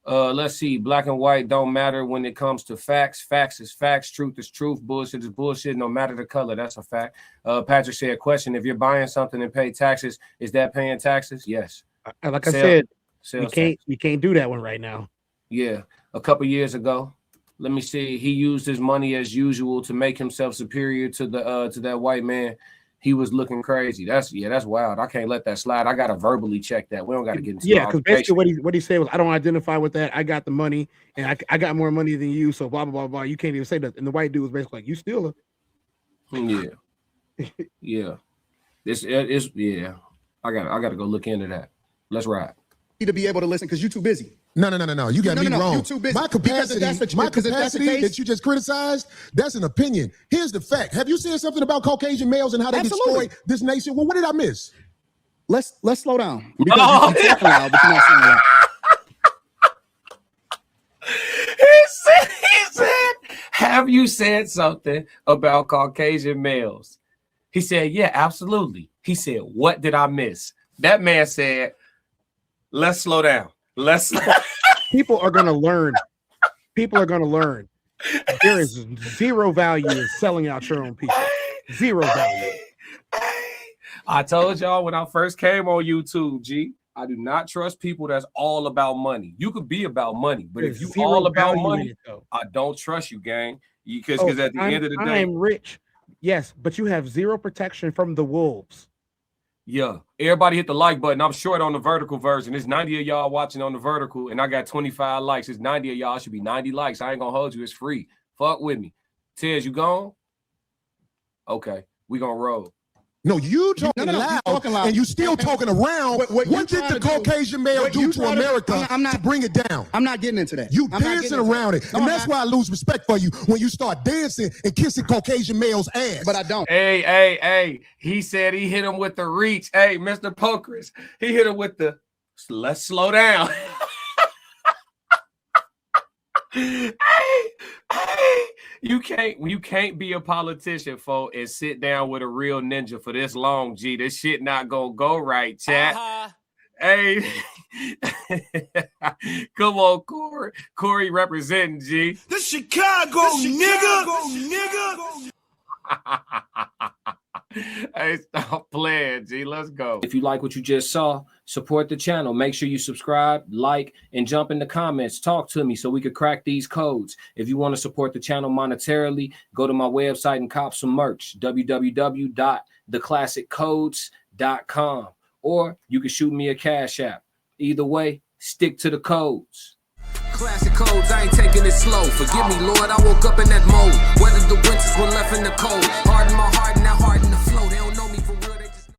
Let's see. Black and white don't matter when it comes to facts. Facts is facts. Truth is truth. Bullshit is bullshit. No matter the color. That's a fact. Patrick said, question, if you're buying something and pay taxes, is that paying taxes? Yes.
Like I said, we can't do that one right now.
Yeah. A couple years ago, let me see. He used his money as usual to make himself superior to that white man. He was looking crazy. That's wild. I can't let that slide. I gotta verbally check that. We don't gotta get into
because basically what he said was, I don't identify with that. I got the money, and I got more money than you. So blah blah blah blah. You can't even say that. And the white dude was basically like, you steal
it. Yeah. This is yeah. I gotta go look into that. Let's ride.
To be able to listen because you're too busy.
No. You got me wrong.
You're too busy.
My capacity that you just criticized, that's an opinion. Here's the fact. Have you seen something about Caucasian males and how they destroy this nation? Well, what did I miss?
Let's slow down. Because you're talking loud, but you're not saying loud.
He said, have you said something about Caucasian males? He said, yeah, absolutely. He said, what did I miss? That man said, let's slow down.
People are going to learn. There is zero value in selling out your own people. Zero value.
I told y'all when I first came on YouTube, G, I do not trust people that's all about money. You could be about money, but if you all about money, I don't trust you, gang. Because at the end of the day,
I'm rich. Yes, but you have zero protection from the wolves.
Yeah, everybody hit the like button. I'm short on the vertical version. There's 90 of y'all watching on the vertical, and I got 25 likes. It's 90 of y'all. It should be 90 likes. I ain't gonna hold you. It's free. Fuck with me. Tez, you gone? Okay, we gonna roll.
No, you talking loud, and you still talking around. What did the Caucasian male do to America to bring it down?
I'm not getting into that.
You dancing around it, and that's why I lose respect for you when you start dancing and kissing Caucasian males' ass.
But I don't.
Hey, he said he hit him with the reach. Hey, Mr. Pokers, he hit him with the let's slow down. Hey, you can't be a politician, folks, and sit down with a real ninja for this long, G. This shit not gonna go right, chat. Hey, come on, Corey. Corey representing, G.
The Chicago nigga.
Hey, stop playing, G. Let's go. If you like what you just saw, support the channel. Make sure you subscribe, like, and jump in the comments. Talk to me so we could crack these codes. If you want to support the channel monetarily, go to my website and cop some merch, www.theclassiccodes.com. Or you can shoot me a Cash App. Either way, stick to the codes.
Classic codes, I ain't taking it slow. Forgive me, Lord, I woke up in that mode. Weathered the winters when left in the cold.